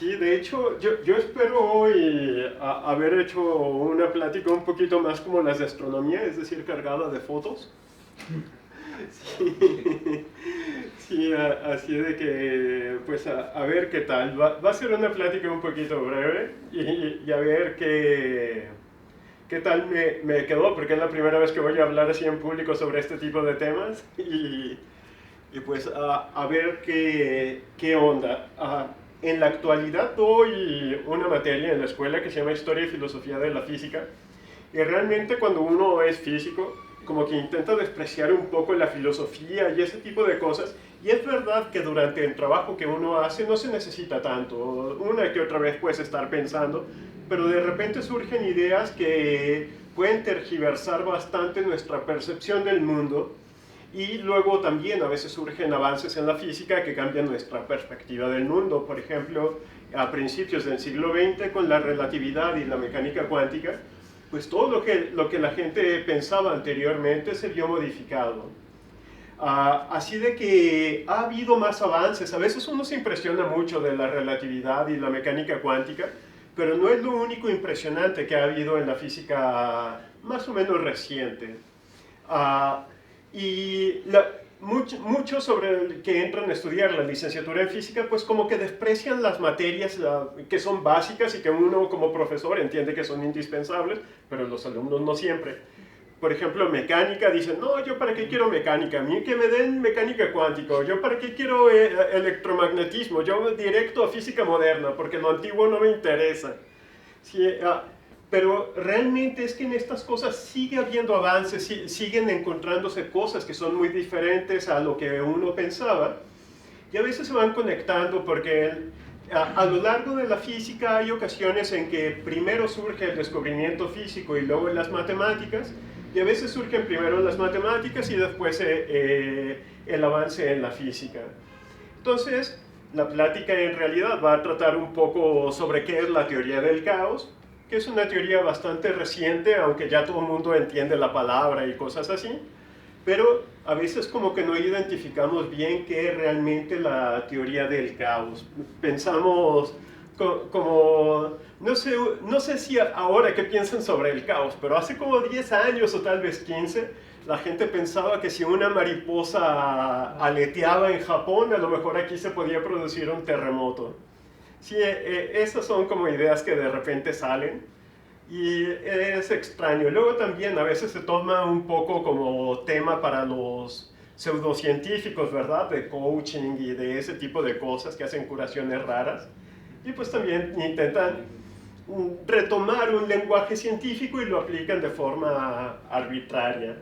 Sí, de hecho, yo espero hoy haber hecho una plática un poquito más como las de astronomía, es decir, cargada de fotos. Sí, sí, así de que, pues a ver qué tal. Va a ser una plática un poquito breve y a ver qué tal me quedó, porque es la primera vez que voy a hablar así en público sobre este tipo de temas y pues a ver qué onda. En la actualidad doy una materia en la escuela que se llama Historia y Filosofía de la Física. Y realmente cuando uno es físico, como que intenta despreciar un poco la filosofía y ese tipo de cosas. Y es verdad que durante el trabajo que uno hace no se necesita tanto. Una que otra vez puedes estar pensando, pero de repente surgen ideas que pueden tergiversar bastante nuestra percepción del mundo. Y luego también a veces surgen avances en la física que cambian nuestra perspectiva del mundo. Por ejemplo, a principios del siglo XX con la relatividad y la mecánica cuántica, pues todo lo que la gente pensaba anteriormente se vio modificado. Así de que ha habido más avances. A veces uno se impresiona mucho de la relatividad y la mecánica cuántica, pero no es lo único impresionante que ha habido en la física más o menos reciente. Uh, muchos sobre el que entran a estudiar la licenciatura en física, pues como que desprecian las materias que son básicas y que uno como profesor entiende que son indispensables, pero los alumnos no siempre. Por ejemplo, mecánica, dicen, no, yo para qué quiero mecánica, a mí que me den mecánica cuántica, yo para qué quiero electromagnetismo, yo directo a física moderna, porque lo antiguo no me interesa. Sí, pero realmente es que en estas cosas sigue habiendo avances, siguen encontrándose cosas que son muy diferentes a lo que uno pensaba, y a veces se van conectando porque a lo largo de la física hay ocasiones en que primero surge el descubrimiento físico y luego las matemáticas, y a veces surgen primero las matemáticas y después el avance en la física. Entonces, la plática en realidad va a tratar un poco sobre qué es la teoría del caos, que es una teoría bastante reciente, aunque ya todo el mundo entiende la palabra y cosas así, pero a veces como que no identificamos bien qué es realmente la teoría del caos. Pensamos como, no sé si ahora qué piensan sobre el caos, pero hace como 10 años o tal vez 15, la gente pensaba que si una mariposa aleteaba en Japón, a lo mejor aquí se podía producir un terremoto. Sí, esas son como ideas que de repente salen y es extraño. Luego también a veces se toma un poco como tema para los pseudocientíficos, ¿verdad? De coaching y de ese tipo de cosas que hacen curaciones raras. Y pues también intentan retomar un lenguaje científico y lo aplican de forma arbitraria.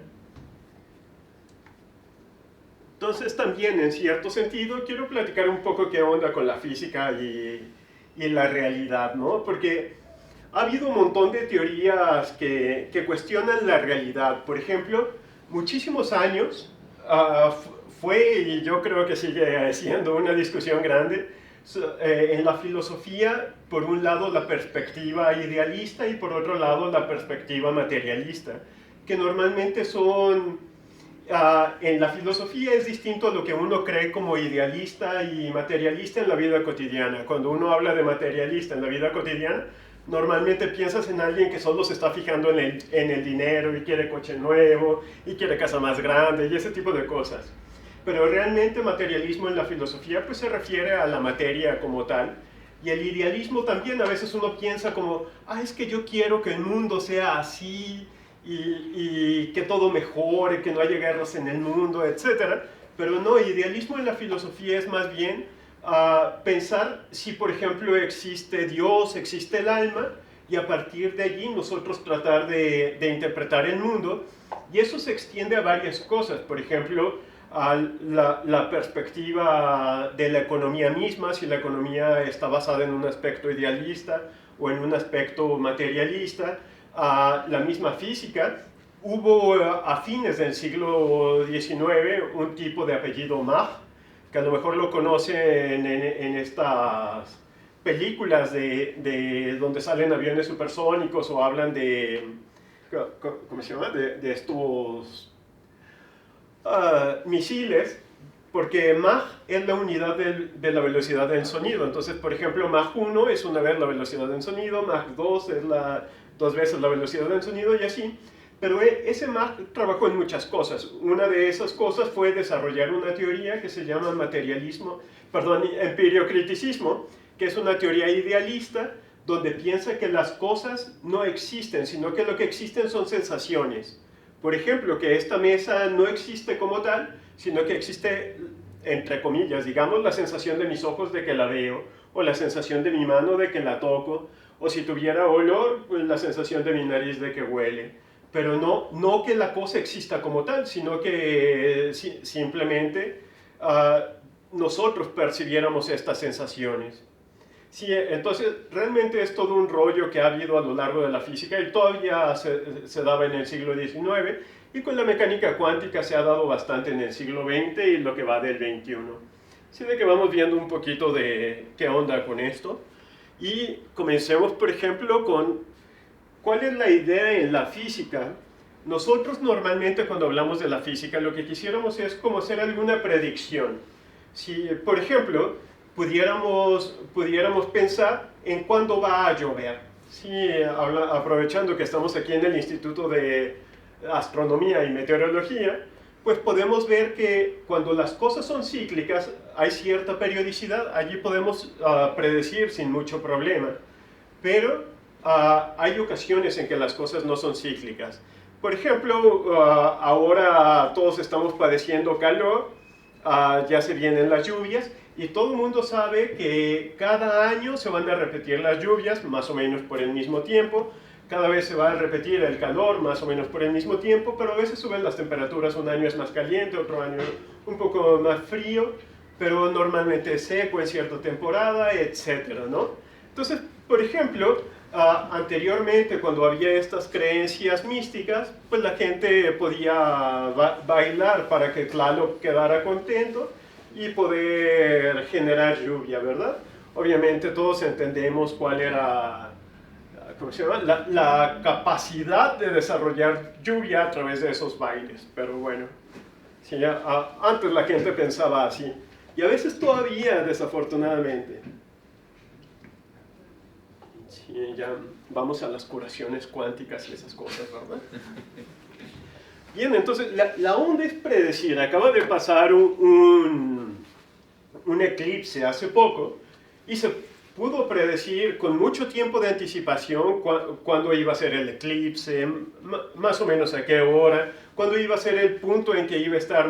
Entonces también, en cierto sentido, quiero platicar un poco qué onda con la física y la realidad, ¿no? Porque ha habido un montón de teorías que cuestionan la realidad. Por ejemplo, muchísimos años fue, y yo creo que sigue siendo una discusión grande, en la filosofía, por un lado la perspectiva idealista y por otro lado la perspectiva materialista, que normalmente son en la filosofía es distinto a lo que uno cree como idealista y materialista en la vida cotidiana. Cuando uno habla de materialista en la vida cotidiana, normalmente piensas en alguien que solo se está fijando en el dinero y quiere coche nuevo y quiere casa más grande y ese tipo de cosas. Pero realmente materialismo en la filosofía pues se refiere a la materia como tal. Y el idealismo también a veces uno piensa como, es que yo quiero que el mundo sea así, y que todo mejore, que no haya guerras en el mundo, etc. Pero no, idealismo en la filosofía es más bien pensar si, por ejemplo, existe Dios, existe el alma, y a partir de allí nosotros tratar de interpretar el mundo, y eso se extiende a varias cosas. Por ejemplo, a la perspectiva de la economía misma, si la economía está basada en un aspecto idealista o en un aspecto materialista, a la misma física. Hubo a fines del siglo XIX un tipo de apellido Mach, que a lo mejor lo conocen en estas películas de donde salen aviones supersónicos o hablan de, ¿cómo se llama? De estos misiles. porque Mach es la unidad de la velocidad del sonido. Entonces, por ejemplo, Mach 1 es una vez la velocidad del sonido, Mach 2 es dos veces la velocidad del sonido y así. Pero ese Mach trabajó en muchas cosas. Una de esas cosas fue desarrollar una teoría que se llama empiriocriticismo, que es una teoría idealista donde piensa que las cosas no existen, sino que lo que existen son sensaciones. Por ejemplo, que esta mesa no existe como tal, sino que existe, entre comillas, digamos, la sensación de mis ojos de que la veo, o la sensación de mi mano de que la toco, o si tuviera olor, pues la sensación de mi nariz de que huele. Pero no que la cosa exista como tal, sino que simplemente nosotros percibiéramos estas sensaciones. Sí, entonces realmente es todo un rollo que ha habido a lo largo de la física y todavía se daba en el siglo XIX, y con la mecánica cuántica se ha dado bastante en el siglo XX y lo que va del XXI. Así de que vamos viendo un poquito de qué onda con esto. Y comencemos, por ejemplo, con cuál es la idea en la física. Nosotros normalmente cuando hablamos de la física lo que quisiéramos es como hacer alguna predicción. Si, por ejemplo, pudiéramos pensar en cuándo va a llover. Sí, aprovechando que estamos aquí en el Instituto de Astronomía y Meteorología, pues podemos ver que cuando las cosas son cíclicas, hay cierta periodicidad, allí podemos predecir sin mucho problema. Pero hay ocasiones en que las cosas no son cíclicas. Por ejemplo, ahora todos estamos padeciendo calor, ya se vienen las lluvias, y todo el mundo sabe que cada año se van a repetir las lluvias, más o menos por el mismo tiempo. Cada vez se va a repetir el calor, más o menos por el mismo tiempo, pero a veces suben las temperaturas, un año es más caliente, otro año un poco más frío, pero normalmente es seco en cierta temporada, etcétera, ¿no? Entonces, por ejemplo, anteriormente cuando había estas creencias místicas, pues la gente podía bailar para que Tlaloc quedara contento y poder generar lluvia, ¿verdad? Obviamente todos entendemos cuál era, ¿cómo se llama? La capacidad de desarrollar lluvia a través de esos bailes, pero bueno, sí, antes la gente pensaba así, y a veces todavía, desafortunadamente. Sí, ya vamos a las curaciones cuánticas y esas cosas, ¿verdad? Bien, entonces la onda es predecir. Acaba de pasar un eclipse hace poco y se pudo predecir con mucho tiempo de anticipación cuándo iba a ser el eclipse, más o menos a qué hora, cuándo iba a ser el punto en que iba a estar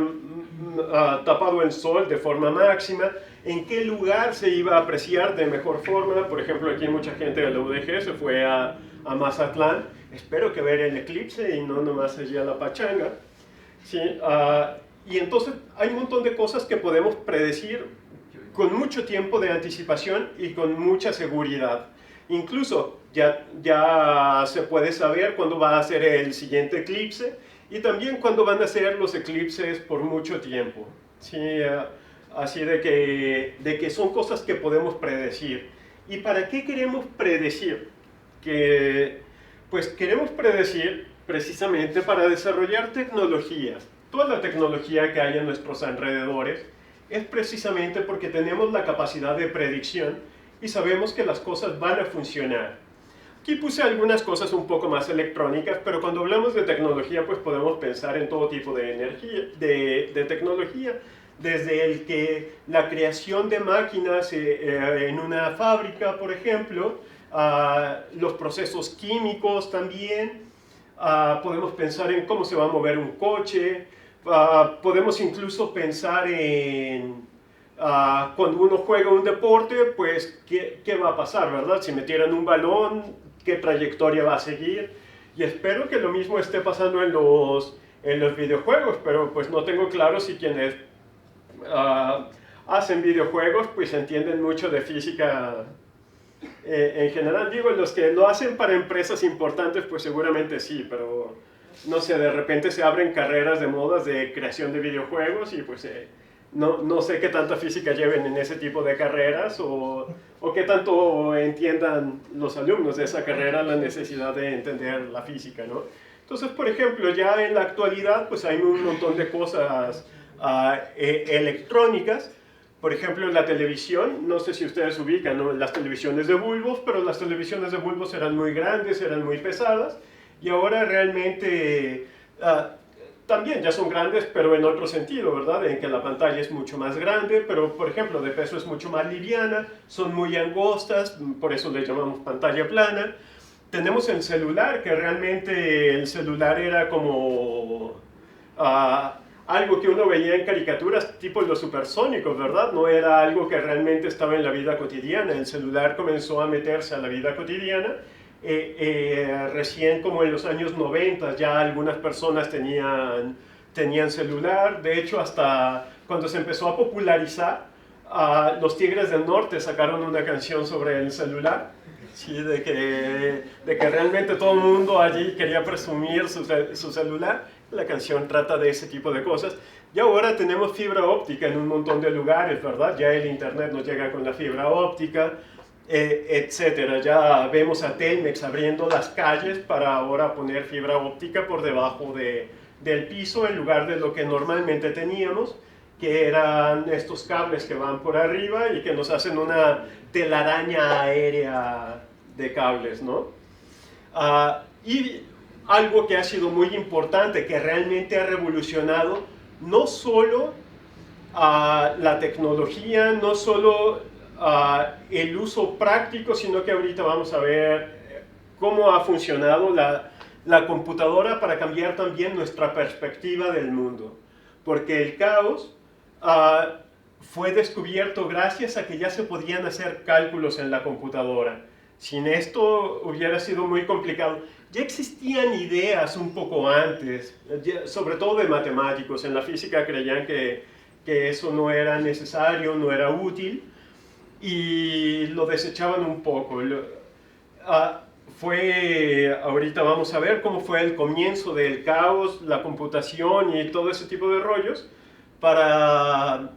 tapado el sol de forma máxima, en qué lugar se iba a apreciar de mejor forma. Por ejemplo, aquí mucha gente de la UDG se fue a Mazatlán, espero que ver el eclipse y no nomás allí a la pachanga. ¿Sí? Y entonces hay un montón de cosas que podemos predecir con mucho tiempo de anticipación y con mucha seguridad. Incluso ya se puede saber cuándo va a ser el siguiente eclipse y también cuándo van a ser los eclipses por mucho tiempo. ¿Sí? Así de que son cosas que podemos predecir. ¿Y para qué queremos predecir? Pues queremos predecir precisamente para desarrollar tecnologías. Toda la tecnología que hay en nuestros alrededores es precisamente porque tenemos la capacidad de predicción y sabemos que las cosas van a funcionar. Aquí puse algunas cosas un poco más electrónicas, pero cuando hablamos de tecnología, pues podemos pensar en todo tipo de energía, de tecnología, desde la creación de máquinas en una fábrica, por ejemplo, los procesos químicos también, podemos pensar en cómo se va a mover un coche, podemos incluso pensar en cuando uno juega un deporte, pues ¿qué va a pasar, verdad? Si me tiran un balón, ¿qué trayectoria va a seguir? Y espero que lo mismo esté pasando en los videojuegos, pero pues no tengo claro si quienes hacen videojuegos pues entienden mucho de física en general. Digo, los que lo hacen para empresas importantes pues seguramente sí, pero no sé, de repente se abren carreras de modas de creación de videojuegos y pues no sé qué tanta física lleven en ese tipo de carreras o qué tanto entiendan los alumnos de esa carrera la necesidad de entender la física, ¿no? Entonces, por ejemplo, ya en la actualidad pues hay un montón de cosas electrónicas. Por ejemplo, en la televisión, no sé si ustedes ubican, ¿no?, las televisiones de bulbos, pero las televisiones de bulbos eran muy grandes, eran muy pesadas, y ahora realmente también ya son grandes, pero en otro sentido, ¿verdad? En que la pantalla es mucho más grande, pero por ejemplo de peso es mucho más liviana, son muy angostas, por eso le llamamos pantalla plana. Tenemos el celular, que realmente el celular era como algo que uno veía en caricaturas tipo los supersónicos, ¿verdad? No era algo que realmente estaba en la vida cotidiana. El celular comenzó a meterse a la vida cotidiana recién como en los años 90, ya algunas personas tenían celular. De hecho, hasta cuando se empezó a popularizar, los Tigres del Norte sacaron una canción sobre el celular. Sí, de que realmente todo el mundo allí quería presumir su celular. La canción trata de ese tipo de cosas. Y ahora tenemos fibra óptica en un montón de lugares, ¿verdad? Ya el internet nos llega con la fibra óptica, etcétera. Ya vemos a Telmex abriendo las calles para ahora poner fibra óptica por debajo del piso en lugar de lo que normalmente teníamos, que eran estos cables que van por arriba y que nos hacen una telaraña aérea de cables, ¿no? Y algo que ha sido muy importante, que realmente ha revolucionado no solo la tecnología, no solo el uso práctico, sino que ahorita vamos a ver cómo ha funcionado la computadora para cambiar también nuestra perspectiva del mundo. Porque el caos fue descubierto gracias a que ya se podían hacer cálculos en la computadora. Sin esto hubiera sido muy complicado. Ya existían ideas un poco antes, sobre todo de matemáticos. En la física creían que eso no era necesario, no era útil, y lo desechaban un poco. Ahorita vamos a ver cómo fue el comienzo del caos, la computación y todo ese tipo de rollos, para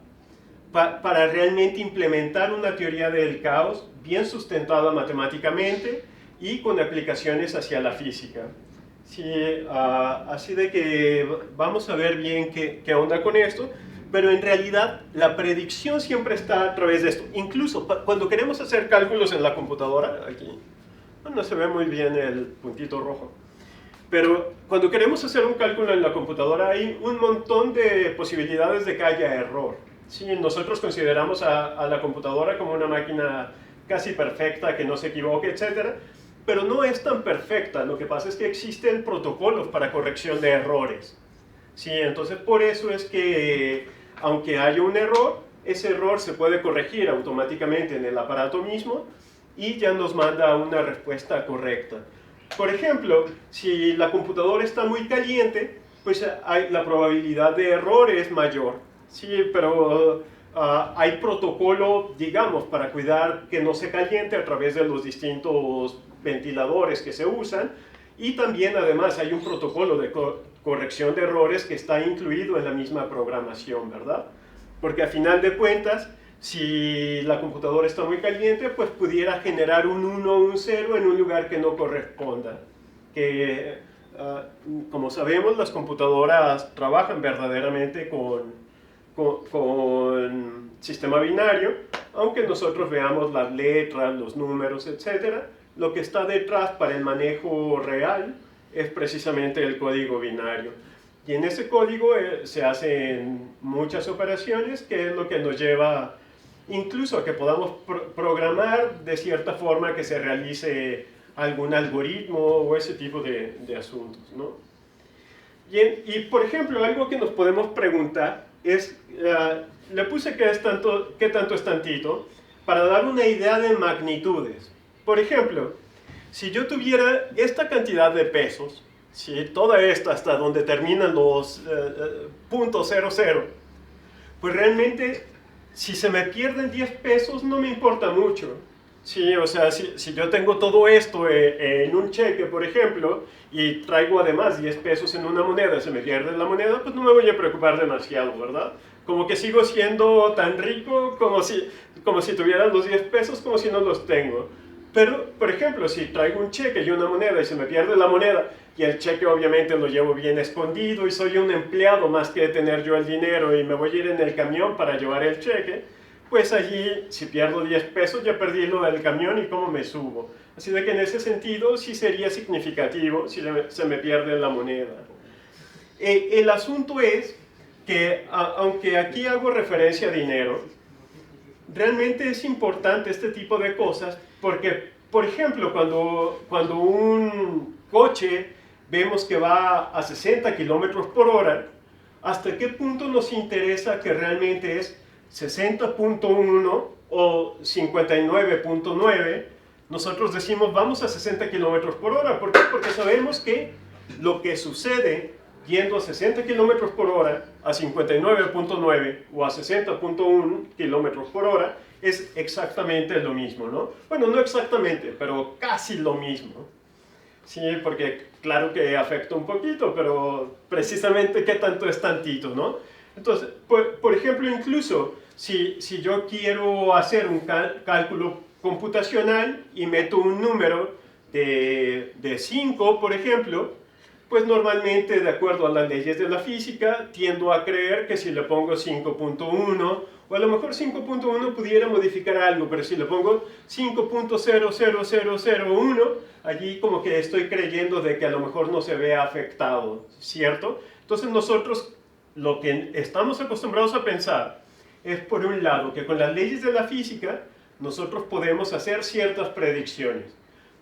realmente implementar una teoría del caos bien sustentada matemáticamente y con aplicaciones hacia la física. Sí, así de que vamos a ver bien qué onda con esto, pero en realidad la predicción siempre está a través de esto. Incluso cuando queremos hacer cálculos en la computadora, aquí no se ve muy bien el puntito rojo, pero cuando queremos hacer un cálculo en la computadora hay un montón de posibilidades de que haya error. Sí, nosotros consideramos a la computadora como una máquina casi perfecta, que no se equivoque, etc. Pero no es tan perfecta. Lo que pasa es que existen protocolos para corrección de errores. Sí, entonces por eso es que, aunque haya un error, ese error se puede corregir automáticamente en el aparato mismo y ya nos manda una respuesta correcta. Por ejemplo, si la computadora está muy caliente, pues la probabilidad de error es mayor. Sí, pero hay protocolo, digamos, para cuidar que no se caliente a través de los distintos ventiladores que se usan, y también además hay un protocolo de corrección de errores que está incluido en la misma programación, ¿verdad? Porque a final de cuentas, si la computadora está muy caliente, pues pudiera generar un 1 o un 0 en un lugar que no corresponda. Como sabemos, las computadoras trabajan verdaderamente con sistema binario, aunque nosotros veamos las letras, los números, etc. Lo que está detrás para el manejo real es precisamente el código binario. Y en ese código se hacen muchas operaciones, que es lo que nos lleva incluso a que podamos programar de cierta forma que se realice algún algoritmo o ese tipo de asuntos, ¿no? Y por ejemplo, algo que nos podemos preguntar es, le puse qué tanto es tantito, para dar una idea de magnitudes. Por ejemplo, si yo tuviera esta cantidad de pesos, ¿sí?, toda esta hasta donde terminan los .00, pues realmente si se me pierden 10 pesos no me importa mucho. Sí, o sea, si yo tengo todo esto en un cheque, por ejemplo, y traigo además 10 pesos en una moneda, se me pierde la moneda, pues no me voy a preocupar demasiado, ¿verdad? Como que sigo siendo tan rico como si tuviera los 10 pesos, como si no los tengo. Pero, por ejemplo, si traigo un cheque y una moneda y se me pierde la moneda, y el cheque obviamente lo llevo bien escondido y soy un empleado más que tener yo el dinero y me voy a ir en el camión para llevar el cheque, pues allí si pierdo 10 pesos ya perdí lo del camión y cómo me subo. Así de que en ese sentido sí sería significativo si se me pierde la moneda. El asunto es que aunque aquí hago referencia a dinero, realmente es importante este tipo de cosas porque, por ejemplo, cuando un coche vemos que va a 60 kilómetros por hora, ¿hasta qué punto nos interesa que realmente es 60.1 o 59.9? Nosotros decimos vamos a 60 kilómetros por hora. ¿Por qué? Porque sabemos que lo que sucede yendo a 60 kilómetros por hora, a 59.9 o a 60.1 kilómetros por hora, es exactamente lo mismo, ¿no? Bueno, no exactamente, pero casi lo mismo. Sí, porque claro que afecta un poquito, pero precisamente qué tanto es tantito, ¿no? Entonces, por ejemplo, incluso si yo quiero hacer un cálculo computacional y meto un número de 5, por ejemplo, pues normalmente, de acuerdo a las leyes de la física, tiendo a creer que si le pongo 5.1, o a lo mejor 5.1 pudiera modificar algo, pero si le pongo 5.00001, allí como que estoy creyendo de que a lo mejor no se ve afectado, ¿cierto? Entonces nosotros lo que estamos acostumbrados a pensar es, por un lado, que con las leyes de la física nosotros podemos hacer ciertas predicciones,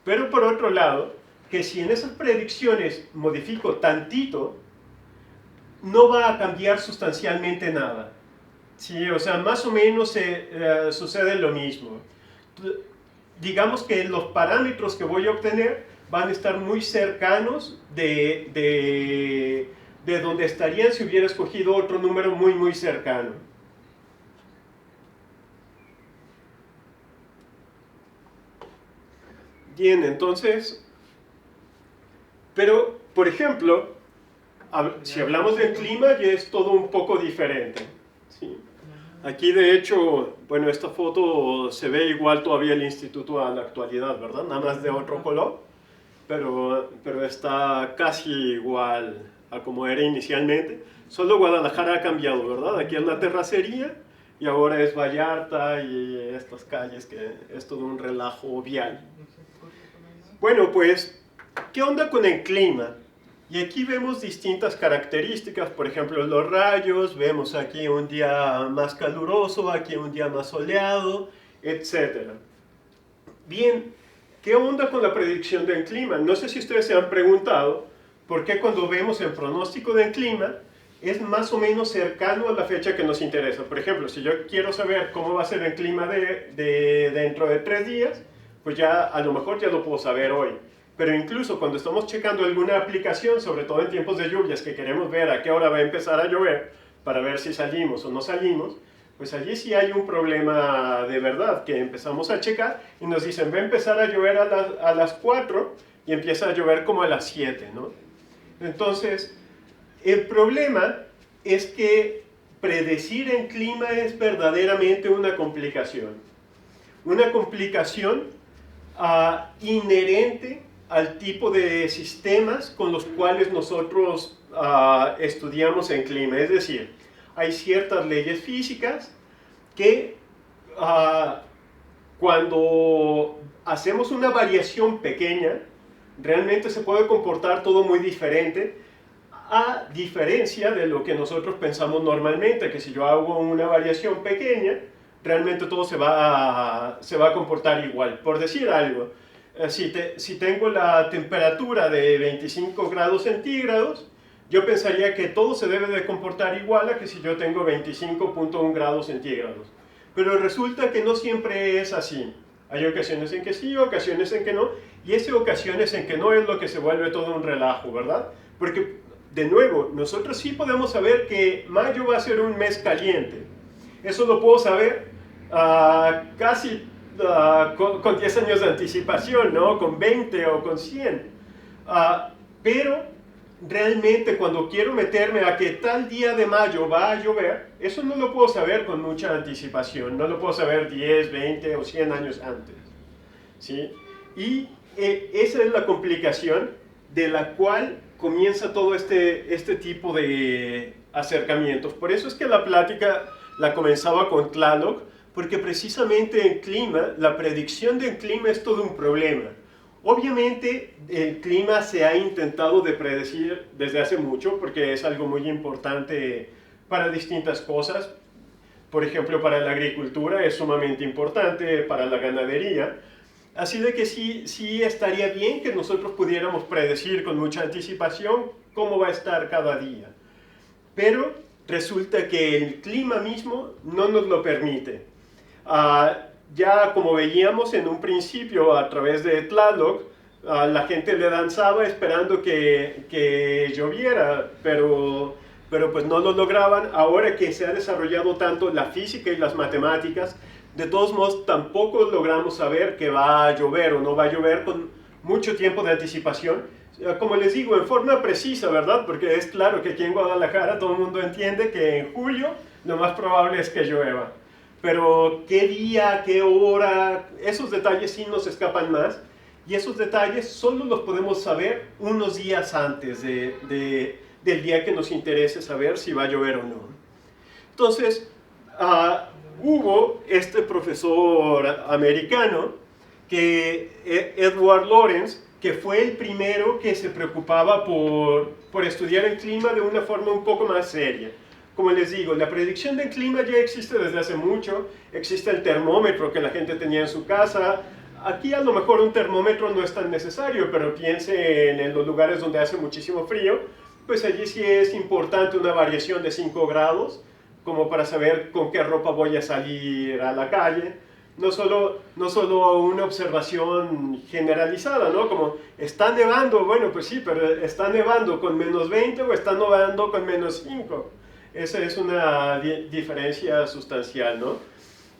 pero por otro lado, que si en esas predicciones modifico tantito, no va a cambiar sustancialmente nada. Sí, o sea, más o menos sucede lo mismo. Digamos que los parámetros que voy a obtener van a estar muy cercanos de donde estarían si hubiera escogido otro número muy, muy cercano. Bien, entonces... Pero, por ejemplo, si hablamos del clima, ya es todo un poco diferente. ¿Sí? Aquí, de hecho, bueno, esta foto se ve igual todavía el instituto a la actualidad, ¿verdad? Nada más de otro color, pero está casi igual a como era inicialmente. Solo Guadalajara ha cambiado, ¿verdad? Aquí es la terracería y ahora es Vallarta y estas calles que es todo un relajo vial. Bueno, pues... ¿qué onda con el clima? Y aquí vemos distintas características, por ejemplo los rayos, vemos aquí un día más caluroso, aquí un día más soleado, etc. Bien, ¿qué onda con la predicción del clima? No sé si ustedes se han preguntado por qué cuando vemos el pronóstico del clima es más o menos cercano a la fecha que nos interesa. Por ejemplo, si yo quiero saber cómo va a ser el clima dentro de 3 días, pues ya a lo mejor ya lo puedo saber hoy. Pero incluso cuando estamos checando alguna aplicación, sobre todo en tiempos de lluvias, que queremos ver a qué hora va a empezar a llover, para ver si salimos o no salimos, pues allí sí hay un problema de verdad, que empezamos a checar y nos dicen, va a empezar a llover a las 4 y empieza a llover como a las 7, ¿no? Entonces, el problema es que predecir en clima es verdaderamente una complicación. Una complicación inherente al tipo de sistemas con los cuales nosotros estudiamos en clima. Es decir, hay ciertas leyes físicas que cuando hacemos una variación pequeña, realmente se puede comportar todo muy diferente, a diferencia de lo que nosotros pensamos normalmente, que si yo hago una variación pequeña, realmente todo se va a comportar igual. Por decir algo, si tengo la temperatura de 25 grados centígrados, yo pensaría que todo se debe de comportar igual a que si yo tengo 25.1 grados centígrados. Pero resulta que no siempre es así. Hay ocasiones en que sí, ocasiones en que no, y esas ocasiones en que no es lo que se vuelve todo un relajo, ¿verdad? Porque, de nuevo, nosotros sí podemos saber que mayo va a ser un mes caliente. Eso lo puedo saber casi con 10 años de anticipación, ¿no? Con 20 o con 100. Pero realmente cuando quiero meterme a que tal día de mayo va a llover, eso no lo puedo saber con mucha anticipación, no lo puedo saber 10, 20 o 100 años antes. ¿sí? Y esa es la complicación de la cual comienza todo este tipo de acercamientos. Por eso es que la plática la comenzaba con Tlaloc, porque precisamente en clima, la predicción del clima es todo un problema. Obviamente el clima se ha intentado de predecir desde hace mucho, porque es algo muy importante para distintas cosas. Por ejemplo, para la agricultura es sumamente importante, para la ganadería. Así de que sí estaría bien que nosotros pudiéramos predecir con mucha anticipación cómo va a estar cada día. Pero resulta que el clima mismo no nos lo permite. Ya como veíamos en un principio a través de Tlaloc, la gente le danzaba esperando que lloviera, pero pues no lo lograban. Ahora que se ha desarrollado tanto la física y las matemáticas, de todos modos tampoco logramos saber que va a llover o no va a llover con mucho tiempo de anticipación. Como les digo, en forma precisa, ¿verdad? Porque es claro que aquí en Guadalajara todo el mundo entiende que en julio lo más probable es que llueva. Pero qué día, qué hora, esos detalles sí nos escapan más. Y esos detalles solo los podemos saber unos días antes del día que nos interese saber si va a llover o no. Entonces, hubo este profesor americano, Edward Lorenz, que fue el primero que se preocupaba por estudiar el clima de una forma un poco más seria. Como les digo, la predicción del clima ya existe desde hace mucho. Existe el termómetro que la gente tenía en su casa. Aquí a lo mejor un termómetro no es tan necesario, pero piensen en los lugares donde hace muchísimo frío, pues allí sí es importante una variación de 5 grados, como para saber con qué ropa voy a salir a la calle. No solo una observación generalizada, ¿no? Como, ¿está nevando? Bueno, pues sí, pero ¿está nevando con menos 20 o está nevando con menos 5? Esa es una diferencia sustancial, ¿no?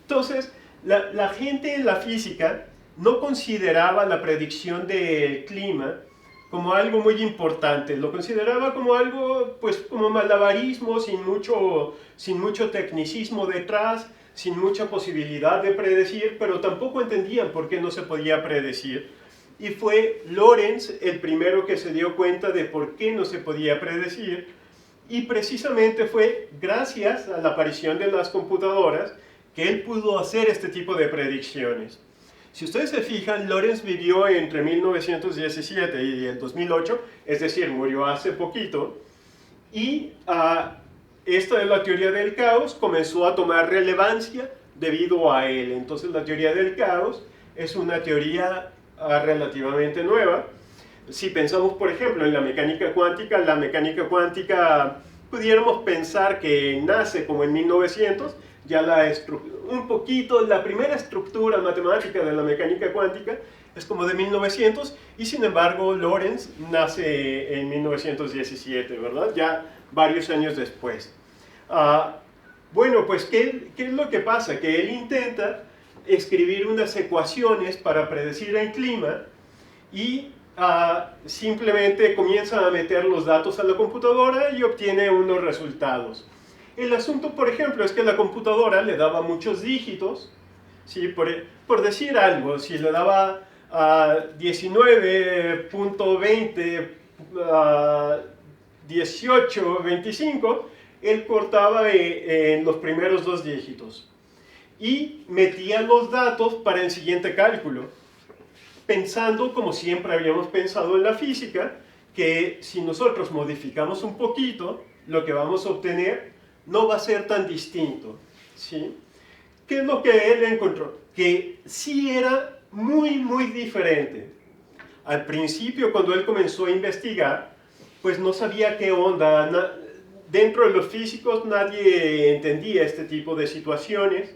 Entonces, la gente en la física no consideraba la predicción del clima como algo muy importante, lo consideraba como algo, pues, como malabarismo, sin mucho tecnicismo detrás, sin mucha posibilidad de predecir, pero tampoco entendían por qué no se podía predecir. Y fue Lorenz el primero que se dio cuenta de por qué no se podía predecir, y precisamente fue gracias a la aparición de las computadoras que él pudo hacer este tipo de predicciones. Si ustedes se fijan, Lorenz vivió entre 1917 y el 2008, es decir, murió hace poquito, y esta de la teoría del caos comenzó a tomar relevancia debido a él. Entonces la teoría del caos es una teoría relativamente nueva. Si pensamos, por ejemplo, en la mecánica cuántica pudiéramos pensar que nace como en 1900, ya un poquito, la primera estructura matemática de la mecánica cuántica es como de 1900, y sin embargo Lorenz nace en 1917, ¿verdad? Ya varios años después. Bueno, pues, ¿qué es lo que pasa? Que él intenta escribir unas ecuaciones para predecir el clima y simplemente comienza a meter los datos a la computadora y obtiene unos resultados. El asunto, por ejemplo, es que la computadora le daba muchos dígitos, ¿sí? Por decir algo, si le daba 19.20, 18, 25, él cortaba en los primeros 2 dígitos y metía los datos para el siguiente cálculo, pensando, como siempre habíamos pensado en la física, que si nosotros modificamos un poquito, lo que vamos a obtener no va a ser tan distinto, ¿sí? ¿Qué es lo que él encontró? Que sí era muy, muy diferente. Al principio, cuando él comenzó a investigar, pues no sabía qué onda. Dentro de los físicos nadie entendía este tipo de situaciones.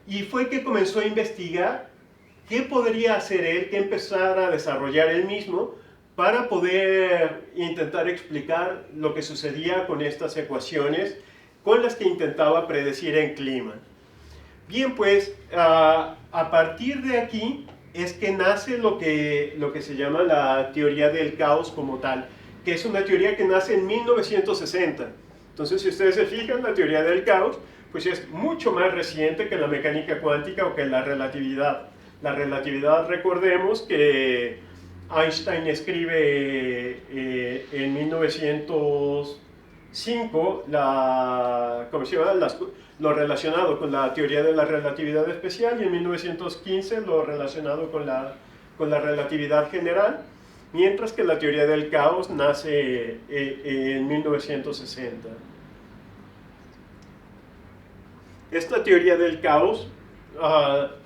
Y fue que comenzó a investigar qué podría hacer él, qué empezar a desarrollar él mismo para poder intentar explicar lo que sucedía con estas ecuaciones con las que intentaba predecir el clima. Bien, pues a partir de aquí es que nace lo que se llama la teoría del caos como tal, que es una teoría que nace en 1960. Entonces, si ustedes se fijan, la teoría del caos pues es mucho más reciente que la mecánica cuántica o que la relatividad. La relatividad, recordemos que Einstein escribe en 1905 ¿cómo se llama? Lo relacionado con la teoría de la relatividad especial, y en 1915 lo relacionado con la relatividad general, mientras que la teoría del caos nace en 1960. Esta teoría del caos,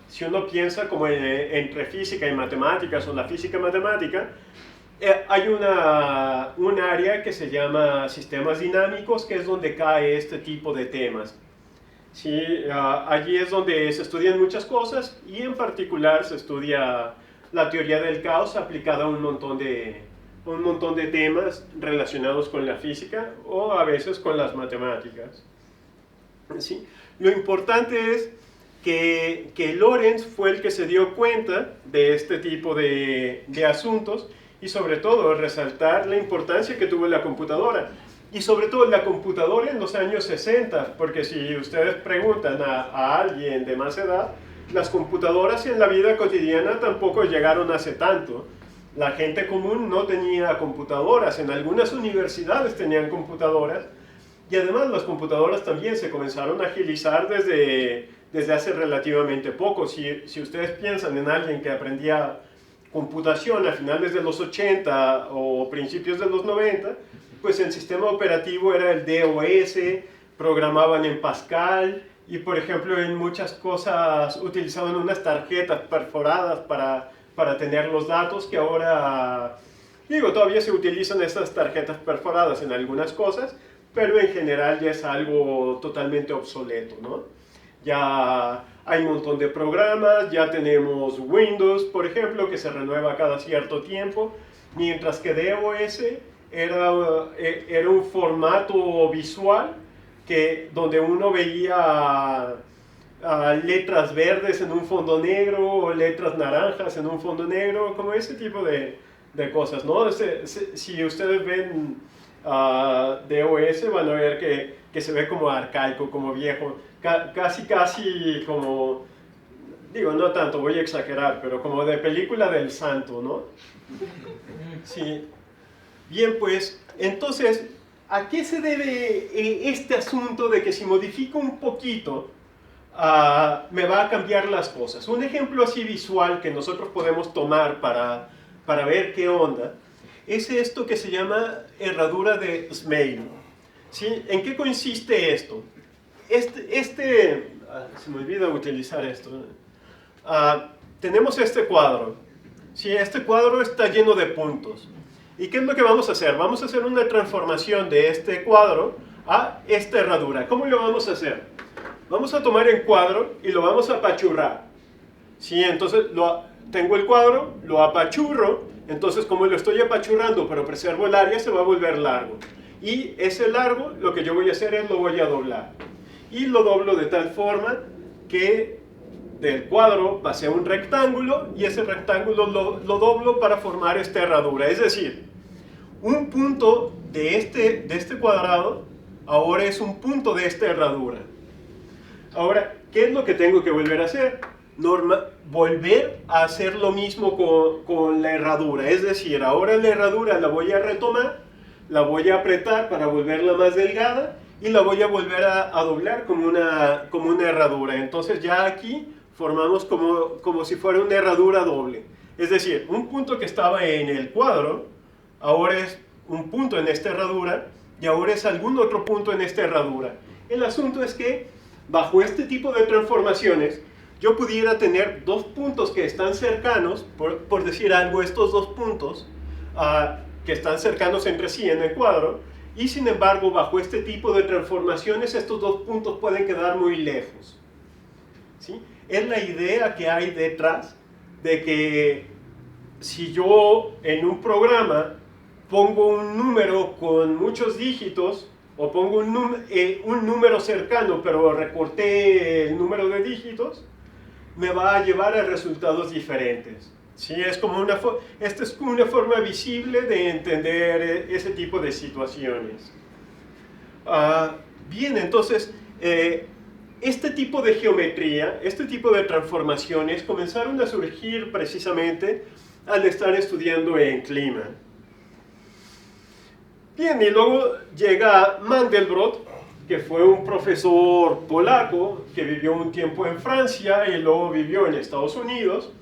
si uno piensa como entre física y matemáticas, o la física matemática, hay un área que se llama sistemas dinámicos, que es donde cae este tipo de temas. ¿Sí? Allí es donde se estudian muchas cosas, y en particular se estudia la teoría del caos aplicada a un montón de temas relacionados con la física o a veces con las matemáticas. ¿Sí? Lo importante es que Lorentz fue el que se dio cuenta de este tipo de asuntos, y sobre todo resaltar la importancia que tuvo la computadora. Y sobre todo la computadora en los años 60, porque si ustedes preguntan a alguien de más edad, las computadoras en la vida cotidiana tampoco llegaron hace tanto. La gente común no tenía computadoras, en algunas universidades tenían computadoras, y además las computadoras también se comenzaron a agilizar desde hace relativamente poco. Si ustedes piensan en alguien que aprendía computación a finales de los 80 o principios de los 90, pues el sistema operativo era el DOS, programaban en Pascal, y por ejemplo en muchas cosas utilizaban unas tarjetas perforadas para tener los datos, que ahora, todavía se utilizan estas tarjetas perforadas en algunas cosas, pero en general ya es algo totalmente obsoleto, ¿no? Ya hay un montón de programas, ya tenemos Windows, por ejemplo, que se renueva cada cierto tiempo, mientras que DOS era un formato visual donde uno veía letras verdes en un fondo negro, o letras naranjas en un fondo negro, como ese tipo de cosas, ¿no? Si ustedes ven DOS, van a ver que se ve como arcaico, como viejo, casi como, no tanto, voy a exagerar, pero como de película del santo, ¿no? Sí. Bien, pues, entonces, ¿a qué se debe este asunto de que si modifico un poquito, me va a cambiar las cosas? Un ejemplo así visual que nosotros podemos tomar para ver qué onda, es esto que se llama herradura de Smale. ¿Sí? ¿En qué consiste esto? Se me olvida utilizar esto. Tenemos este cuadro. ¿Sí? Este cuadro está lleno de puntos. ¿Y qué es lo que vamos a hacer? Vamos a hacer una transformación de este cuadro a esta herradura. ¿Cómo lo vamos a hacer? Vamos a tomar el cuadro y lo vamos a apachurrar. ¿Sí? Entonces tengo el cuadro, lo apachurro, entonces como lo estoy apachurrando pero preservo el área, se va a volver largo. Y ese largo, lo que yo voy a hacer es lo voy a doblar. Y lo doblo de tal forma que del cuadro pase a un rectángulo, y ese rectángulo lo doblo para formar esta herradura. Es decir, un punto de este cuadrado ahora es un punto de esta herradura. Ahora, ¿qué es lo que tengo que volver a hacer? Volver a hacer lo mismo con la herradura. Es decir, ahora la herradura la voy a retomar, la voy a apretar para volverla más delgada, y la voy a volver a doblar como una herradura. Entonces ya aquí formamos como si fuera una herradura doble. Es decir, un punto que estaba en el cuadro, ahora es un punto en esta herradura, y ahora es algún otro punto en esta herradura. El asunto es que, bajo este tipo de transformaciones, yo pudiera tener dos puntos que están cercanos, por decir algo, estos dos puntos, que están cercanos entre sí en el cuadro, y sin embargo, bajo este tipo de transformaciones, estos dos puntos pueden quedar muy lejos. ¿Sí? Es la idea que hay detrás de que si yo en un programa pongo un número con muchos dígitos, o pongo un número cercano, pero recorté el número de dígitos, me va a llevar a resultados diferentes. ¿Sí? Esta es como una forma visible de entender ese tipo de situaciones. Bien, entonces, este tipo de geometría, este tipo de transformaciones comenzaron a surgir precisamente al estar estudiando en clima. Bien, y luego llega Mandelbrot, que fue un profesor polaco que vivió un tiempo en Francia y luego vivió en Estados Unidos.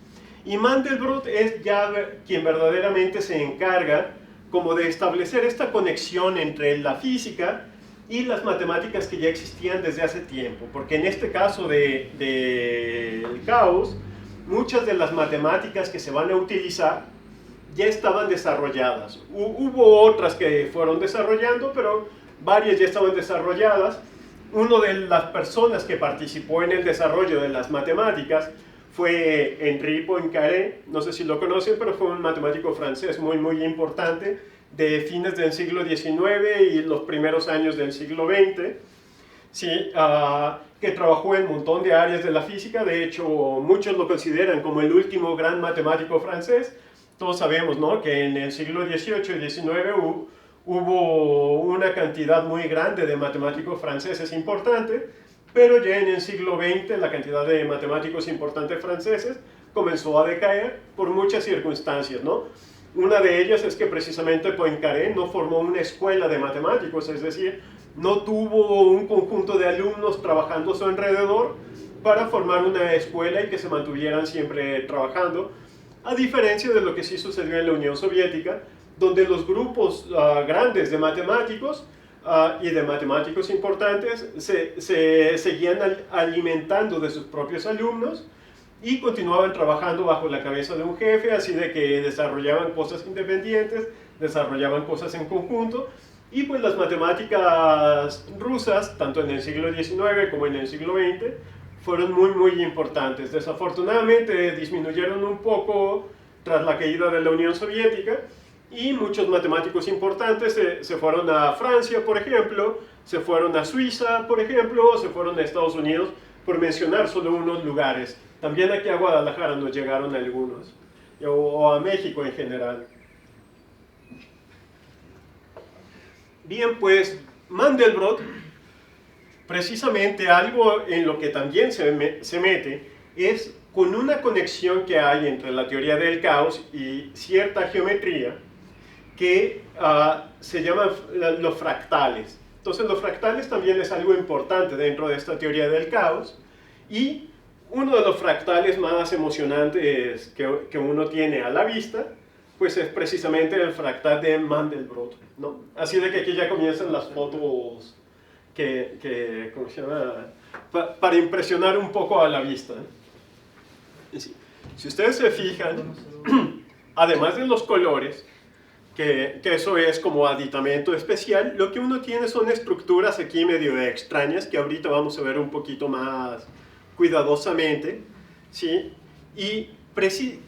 Y Mandelbrot es ya quien verdaderamente se encarga como de establecer esta conexión entre la física y las matemáticas que ya existían desde hace tiempo. Porque en este caso del caos, muchas de las matemáticas que se van a utilizar ya estaban desarrolladas. Hubo otras que fueron desarrollando, pero varias ya estaban desarrolladas. Una de las personas que participó en el desarrollo de las matemáticas fue Henri Poincaré, no sé si lo conocen, pero fue un matemático francés muy importante de fines del siglo XIX y los primeros años del siglo XX, ¿sí? Que trabajó en un montón de áreas de la física. De hecho, muchos lo consideran como el último gran matemático francés. Todos sabemos, ¿no?, que en el siglo XVIII y XIX hubo una cantidad muy grande de matemáticos franceses importantes, pero ya en el siglo XX la cantidad de matemáticos importantes franceses comenzó a decaer por muchas circunstancias, ¿no? Una de ellas es que precisamente Poincaré no formó una escuela de matemáticos, es decir, no tuvo un conjunto de alumnos trabajando a su alrededor para formar una escuela y que se mantuvieran siempre trabajando, a diferencia de lo que sí sucedió en la Unión Soviética, donde los grupos grandes de matemáticos y de matemáticos importantes se seguían alimentando de sus propios alumnos y continuaban trabajando bajo la cabeza de un jefe, así de que desarrollaban cosas independientes, desarrollaban cosas en conjunto, y pues las matemáticas rusas, tanto en el siglo XIX como en el siglo XX, fueron muy importantes. Desafortunadamente disminuyeron un poco tras la caída de la Unión Soviética, y muchos matemáticos importantes se fueron a Francia, por ejemplo, se fueron a Suiza, por ejemplo, o se fueron a Estados Unidos, por mencionar solo unos lugares. También aquí a Guadalajara nos llegaron algunos, o a México en general. Bien, pues Mandelbrot, precisamente algo en lo que también se mete, es con una conexión que hay entre la teoría del caos y cierta geometría, que se llaman los fractales. Entonces los fractales también es algo importante dentro de esta teoría del caos, y uno de los fractales más emocionantes que uno tiene a la vista, pues es precisamente el fractal de Mandelbrot, ¿no? Así de que aquí ya comienzan las fotos ¿cómo se llama? Para impresionar un poco a la vista. Si ustedes se fijan, además de los colores, que eso es como aditamento especial, lo que uno tiene son estructuras aquí medio extrañas, que ahorita vamos a ver un poquito más cuidadosamente, ¿sí? Y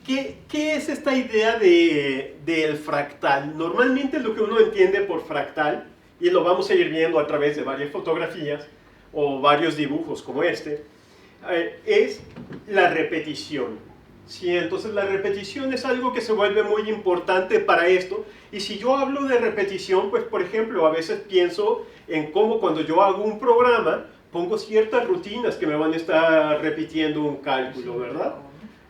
¿qué es esta idea del fractal? Normalmente lo que uno entiende por fractal, y lo vamos a ir viendo a través de varias fotografías o varios dibujos como este, es la repetición. Sí, entonces la repetición es algo que se vuelve muy importante para esto. Y si yo hablo de repetición, pues por ejemplo, a veces pienso en cómo cuando yo hago un programa, pongo ciertas rutinas que me van a estar repitiendo un cálculo, ¿verdad?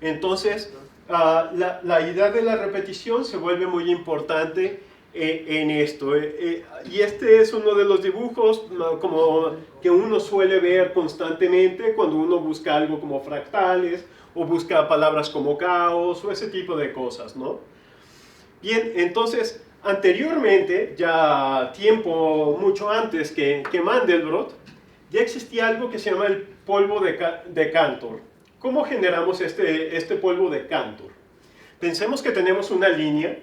Entonces, la idea de la repetición se vuelve muy importante en esto. Y este es uno de los dibujos como que uno suele ver constantemente cuando uno busca algo como fractales, o busca palabras como caos, o ese tipo de cosas, ¿no? Bien, entonces, anteriormente, ya tiempo mucho antes que Mandelbrot, ya existía algo que se llama el polvo de Cantor. ¿Cómo generamos este polvo de Cantor? Pensemos que tenemos una línea,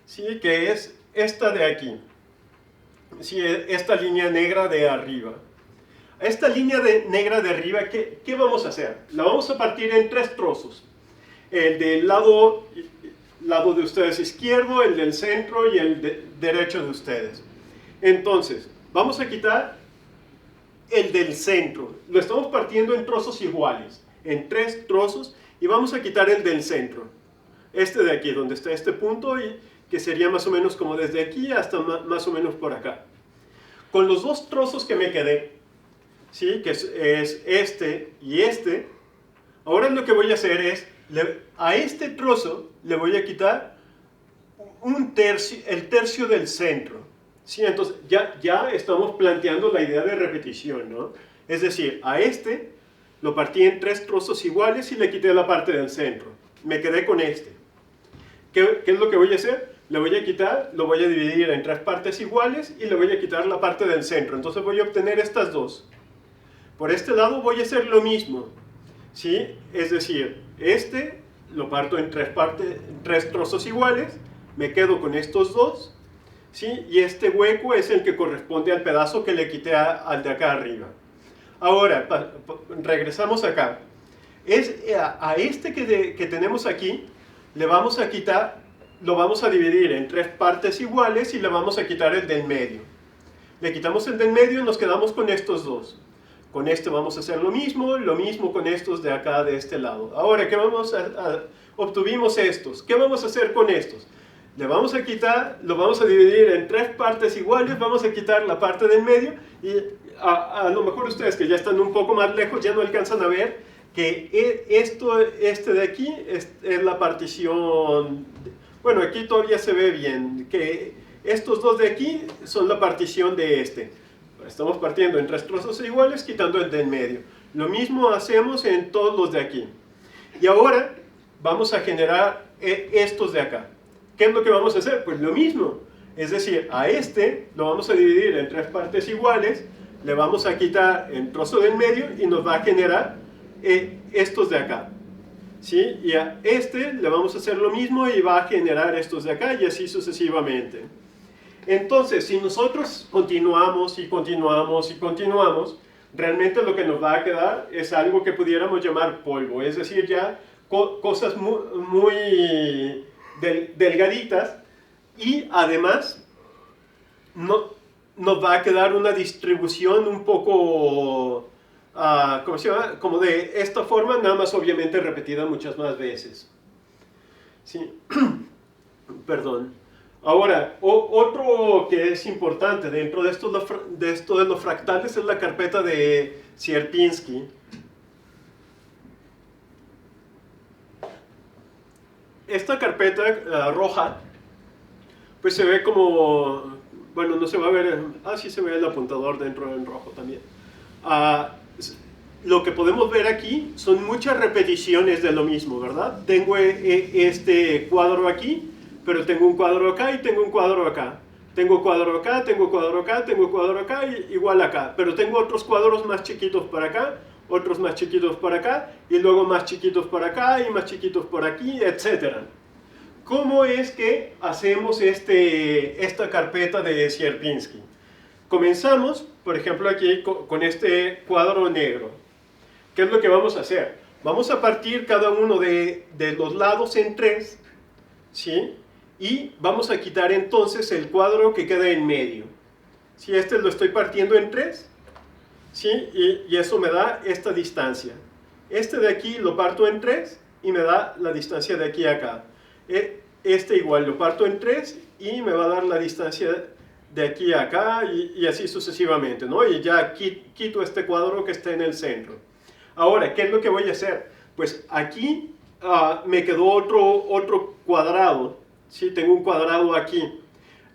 ¿sí?, que es esta de aquí, ¿sí?, esta línea negra de arriba. Esta línea negra de arriba, ¿qué vamos a hacer? La vamos a partir en 3 trozos. El del lado de ustedes izquierdo, el del centro y el derecho de ustedes. Entonces, vamos a quitar el del centro. Lo estamos partiendo en trozos iguales, en 3 trozos, y vamos a quitar el del centro. Este de aquí, donde está este punto, y que sería más o menos como desde aquí hasta más o menos por acá. Con los 2 trozos que me quedé, ¿sí? Que es este y este. Ahora lo que voy a hacer es, a este trozo le voy a quitar el tercio del centro. ¿Sí? Entonces ya estamos planteando la idea de repetición, ¿no? Es decir, a este lo partí en 3 trozos iguales y le quité la parte del centro. Me quedé con este. ¿Qué es lo que voy a hacer? Le voy a quitar, lo voy a dividir en 3 partes iguales y le voy a quitar la parte del centro. Entonces voy a obtener estas dos. Por este lado voy a hacer lo mismo, ¿sí? Es decir, este lo parto en 3 trozos iguales, me quedo con estos dos, ¿sí? Y este hueco es el que corresponde al pedazo que le quité al de acá arriba. Ahora, regresamos acá. A este que tenemos aquí, le vamos a quitar, lo vamos a dividir en 3 partes iguales y le vamos a quitar el del medio. Le quitamos el del medio y nos quedamos con estos dos. Con este vamos a hacer lo mismo con estos de acá, de este lado. Ahora, ¿qué obtuvimos estos? ¿Qué vamos a hacer con estos? Le vamos a quitar, lo vamos a dividir en 3 partes iguales, vamos a quitar la parte del medio y a lo mejor ustedes que ya están un poco más lejos ya no alcanzan a ver que este de aquí es la partición. Bueno, aquí todavía se ve bien, que estos dos de aquí son la partición de este. Estamos partiendo en 3 trozos iguales, quitando el del medio. Lo mismo hacemos en todos los de aquí. Y ahora vamos a generar estos de acá. ¿Qué es lo que vamos a hacer? Pues lo mismo. Es decir, a este lo vamos a dividir en 3 partes iguales, le vamos a quitar el trozo del medio y nos va a generar estos de acá. ¿Sí? Y a este le vamos a hacer lo mismo y va a generar estos de acá y así sucesivamente. Entonces, si nosotros continuamos y continuamos y continuamos, realmente lo que nos va a quedar es algo que pudiéramos llamar polvo, es decir, ya cosas muy delgaditas y además nos va a quedar una distribución un poco, ¿cómo se llama? Como de esta forma, nada más obviamente repetida muchas más veces. ¿Sí? Perdón. Ahora, otro que es importante dentro de esto de los fractales es la carpeta de Sierpinski. Esta carpeta roja, pues se ve como, bueno, no se va a ver, sí se ve el apuntador dentro en rojo también. Lo que podemos ver aquí son muchas repeticiones de lo mismo, ¿verdad? Tengo este cuadro aquí, pero tengo un cuadro acá y tengo un cuadro acá. Tengo cuadro acá, tengo cuadro acá, tengo cuadro acá, igual acá. Pero tengo otros cuadros más chiquitos para acá, otros más chiquitos para acá, y luego más chiquitos para acá y más chiquitos por aquí, etc. ¿Cómo es que hacemos esta carpeta de Sierpinski? Comenzamos, por ejemplo, aquí con este cuadro negro. ¿Qué es lo que vamos a hacer? Vamos a partir cada uno de los lados en 3, ¿sí? Y vamos a quitar entonces el cuadro que queda en medio. ¿Sí? Este lo estoy partiendo en 3, ¿sí? Y eso me da esta distancia. Este de aquí lo parto en 3 y me da la distancia de aquí a acá. Este igual lo parto en 3 y me va a dar la distancia de aquí a acá y así sucesivamente, ¿no? Y ya quito este cuadro que está en el centro. Ahora, ¿qué es lo que voy a hacer? Pues aquí me quedó otro cuadrado, ¿sí? Tengo un cuadrado aquí.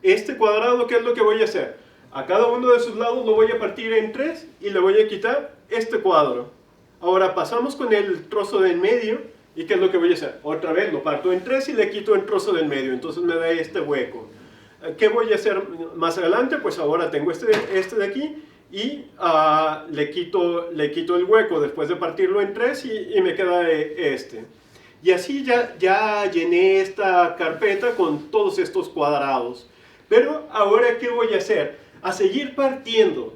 Este cuadrado, ¿qué es lo que voy a hacer? A cada uno de sus lados lo voy a partir en 3 y le voy a quitar este cuadro. Ahora pasamos con el trozo del medio y ¿qué es lo que voy a hacer? Otra vez lo parto en 3 y le quito el trozo del medio, entonces me da este hueco. ¿Qué voy a hacer más adelante? Pues ahora tengo este de aquí y le quito el hueco después de partirlo en 3 y me queda este. Y así ya llené esta carpeta con todos estos cuadrados. Pero ahora, ¿qué voy a hacer? A seguir partiendo.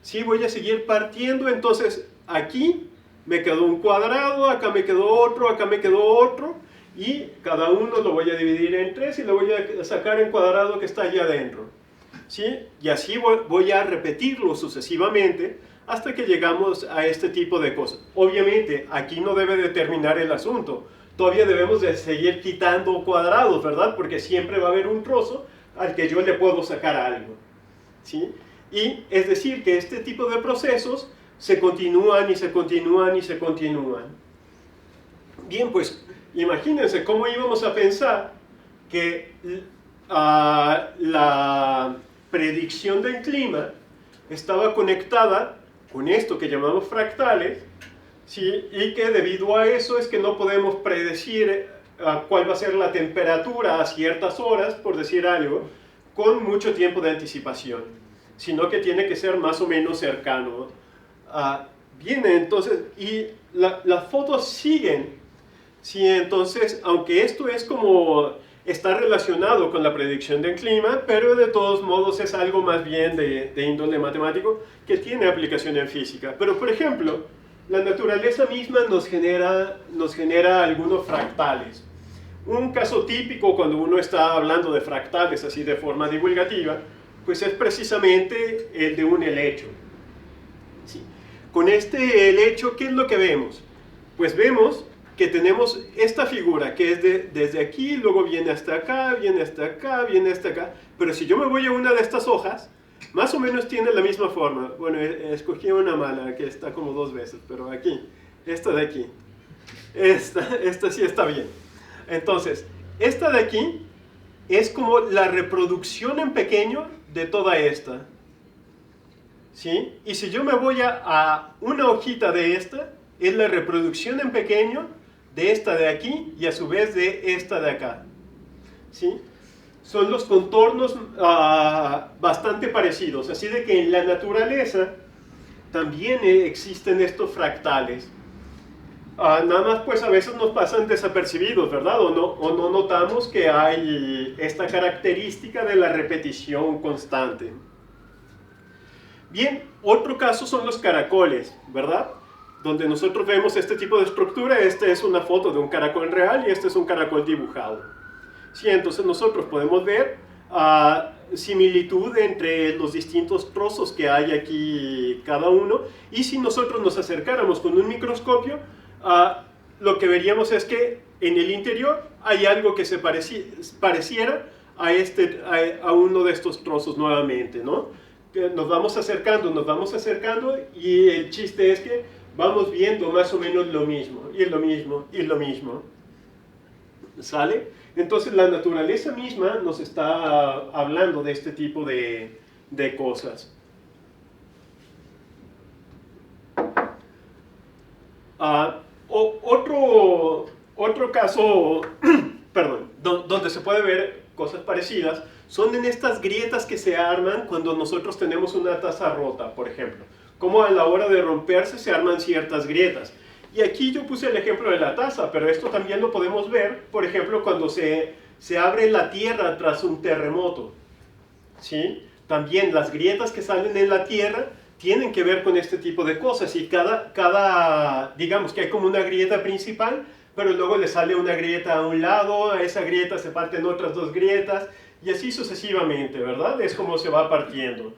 Sí, voy a seguir partiendo, entonces aquí me quedó un cuadrado, acá me quedó otro, acá me quedó otro. Y cada uno lo voy a dividir en 3 y le voy a sacar el cuadrado que está allá adentro. ¿Sí? Y así voy a repetirlo sucesivamente hasta que llegamos a este tipo de cosas. Obviamente, aquí no debe de terminar el asunto. Todavía debemos de seguir quitando cuadrados, ¿verdad? Porque siempre va a haber un trozo al que yo le puedo sacar algo. ¿Sí? Y es decir, que este tipo de procesos se continúan y se continúan y se continúan. Bien, pues imagínense cómo íbamos a pensar que la predicción del clima estaba conectada con esto que llamamos fractales, ¿sí? Y que debido a eso es que no podemos predecir cuál va a ser la temperatura a ciertas horas, por decir algo, con mucho tiempo de anticipación, sino que tiene que ser más o menos cercano. Bien, entonces, y las fotos siguen, ¿sí? Entonces, aunque esto es como está relacionado con la predicción del clima, pero de todos modos es algo más bien de índole matemático que tiene aplicación en física. Pero, por ejemplo, la naturaleza misma nos genera algunos fractales. Un caso típico cuando uno está hablando de fractales así de forma divulgativa, pues es precisamente el de un helecho. ¿Sí? Con este helecho, ¿qué es lo que vemos? Pues vemos que tenemos esta figura que es desde aquí, luego viene hasta acá, viene hasta acá, viene hasta acá, pero si yo me voy a una de estas hojas, más o menos tiene la misma forma. Bueno, escogí una mala que está como dos veces, pero aquí, esta de aquí, esta sí está bien. Entonces, esta de aquí es como la reproducción en pequeño de toda esta, ¿sí? Y si yo me voy a una hojita de esta, es la reproducción en pequeño de esta de aquí y a su vez de esta de acá, ¿sí? Son los contornos bastante parecidos, así de que en la naturaleza también existen estos fractales. Nada más pues a veces nos pasan desapercibidos, ¿verdad? O no notamos que hay esta característica de la repetición constante. Bien, otro caso son los caracoles, ¿verdad? Donde nosotros vemos este tipo de estructura. Esta es una foto de un caracol real y este es un caracol dibujado. Sí, entonces nosotros podemos ver similitud entre los distintos trozos que hay aquí cada uno, y si nosotros nos acercáramos con un microscopio, lo que veríamos es que en el interior hay algo que se pareciera a uno de estos trozos nuevamente, ¿no? Nos vamos acercando y el chiste es que vamos viendo más o menos lo mismo, y lo mismo, y lo mismo. ¿Sale? Entonces la naturaleza misma nos está hablando de este tipo de cosas. Otro caso, perdón, donde se puede ver cosas parecidas, son en estas grietas que se arman cuando nosotros tenemos una taza rota, por ejemplo. Como a la hora de romperse se arman ciertas grietas. Y aquí yo puse el ejemplo de la taza, pero esto también lo podemos ver, por ejemplo, cuando se abre la tierra tras un terremoto, ¿sí? También las grietas que salen en la tierra tienen que ver con este tipo de cosas, y digamos que hay como una grieta principal, pero luego le sale una grieta a un lado, a esa grieta se parten otras dos grietas, y así sucesivamente, ¿verdad? Es como se va partiendo.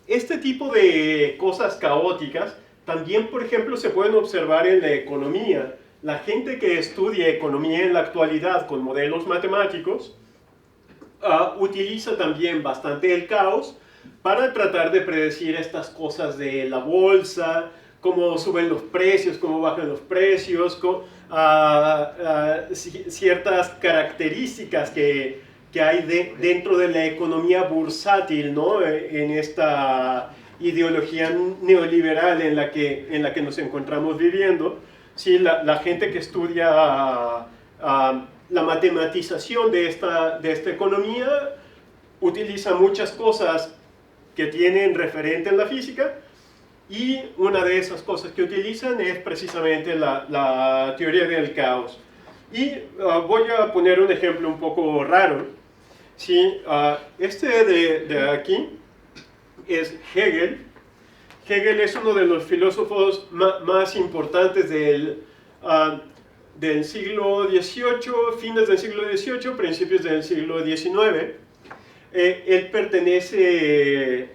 Este tipo de cosas caóticas también, por ejemplo, se pueden observar en la economía. La gente que estudia economía en la actualidad con modelos matemáticos utiliza también bastante el caos para tratar de predecir estas cosas de la bolsa, cómo suben los precios, cómo bajan los precios, ciertas características que hay dentro de la economía bursátil, ¿no? En esta ideología neoliberal en la que nos encontramos viviendo. Sí, la gente que estudia la matematización de esta economía utiliza muchas cosas que tienen referente en la física, y una de esas cosas que utilizan es precisamente la teoría del caos. Y voy a poner un ejemplo un poco raro. Sí, este de aquí es Hegel. Hegel es uno de los filósofos más importantes del siglo XVIII, fines del siglo XVIII, principios del siglo XIX. Él pertenece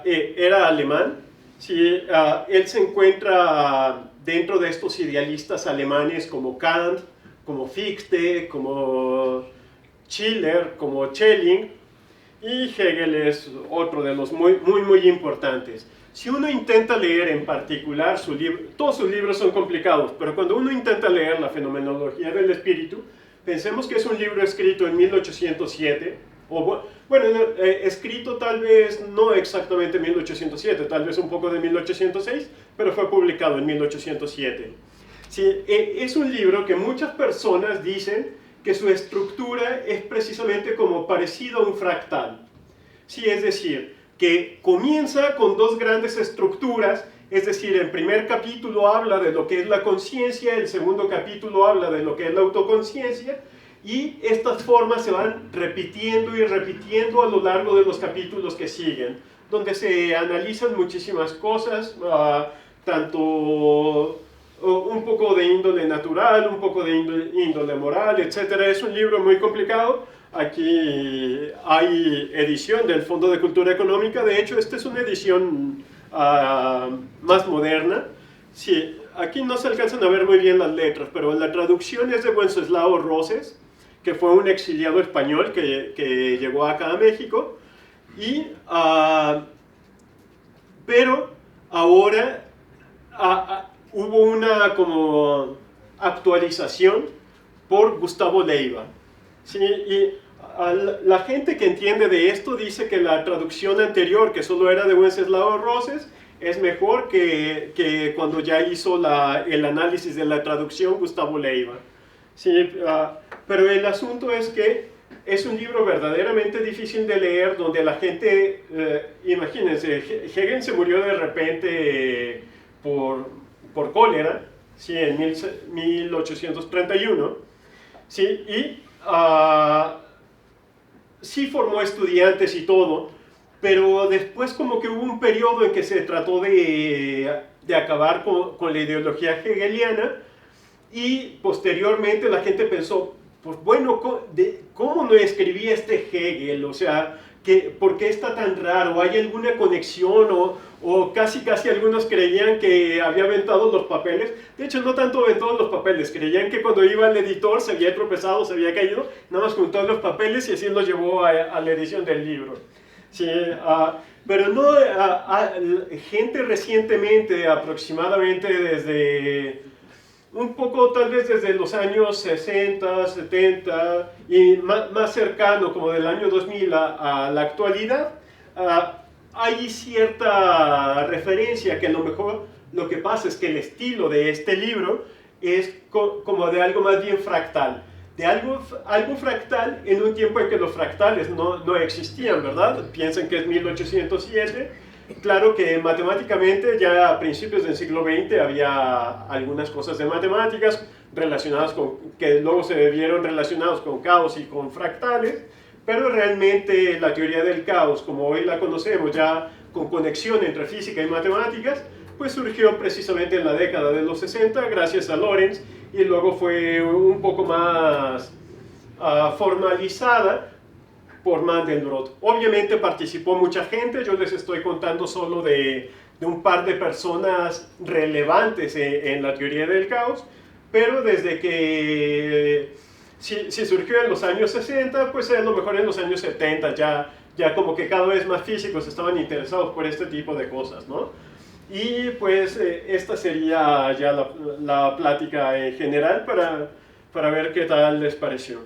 era alemán. Sí, él se encuentra dentro de estos idealistas alemanes como Kant, como Fichte, como Schiller, como Schelling, Y Hegel es otro de los muy importantes. Si uno intenta leer en particular su libro, todos sus libros son complicados, pero cuando uno intenta leer la fenomenología del espíritu, pensemos que es un libro escrito en 1807, o bueno, escrito tal vez no exactamente en 1807, tal vez un poco de 1806, pero fue publicado en 1807. Sí, es un libro que muchas personas dicen que su estructura es precisamente como parecido a un fractal. Sí, es decir, que comienza con dos grandes estructuras, es decir, el primer capítulo habla de lo que es la conciencia, el segundo capítulo habla de lo que es la autoconciencia, y estas formas se van repitiendo y repitiendo a lo largo de los capítulos que siguen, donde se analizan muchísimas cosas, tanto un poco de índole natural, un poco de índole moral, etc. Es un libro muy complicado. Aquí hay edición del Fondo de Cultura Económica. De hecho, esta es una edición más moderna. Sí, aquí no se alcanzan a ver muy bien las letras, pero la traducción es de Wenceslao Roses, que fue un exiliado español que llegó acá a México. Pero ahora hubo una como actualización por Gustavo Leiva. Sí, y la gente que entiende de esto dice que la traducción anterior, que solo era de Wenceslao Roses, es mejor que cuando ya hizo el análisis de la traducción Gustavo Leiva. Sí, pero el asunto es que es un libro verdaderamente difícil de leer, donde la gente, imagínense, Hegel se murió de repente por cólera, sí, en 1831, sí, y sí formó estudiantes y todo, pero después como que hubo un periodo en que se trató de acabar con la ideología hegeliana, y posteriormente la gente pensó, pues bueno, ¿cómo no escribía este Hegel? O sea, ¿por qué está tan raro? ¿Hay alguna conexión? O casi algunos creían que había aventado los papeles. De hecho, no tanto aventó los papeles, creían que cuando iba al editor se había tropezado, se había caído, nada más juntó los papeles y así los llevó a la edición del libro. Sí, pero no, gente recientemente, aproximadamente desde un poco tal vez desde los años 60, 70 y más cercano como del año 2000 a la actualidad, hay cierta referencia que a lo mejor lo que pasa es que el estilo de este libro es como de algo más bien fractal. De algo fractal en un tiempo en que los fractales no existían, ¿verdad? Piensen que es 1807. Claro que matemáticamente ya a principios del siglo XX había algunas cosas de matemáticas relacionadas que luego se vieron relacionados con caos y con fractales, pero realmente la teoría del caos, como hoy la conocemos ya con conexión entre física y matemáticas, pues surgió precisamente en la década de los 60 gracias a Lorentz, y luego fue un poco más formalizada por Mandelbrot. Obviamente participó mucha gente, yo les estoy contando solo de un par de personas relevantes en la teoría del caos, pero desde que si surgió en los años 60, pues a lo mejor en los años 70 ya como que cada vez más físicos estaban interesados por este tipo de cosas, ¿no? Y pues esta sería ya la plática en general para ver qué tal les pareció.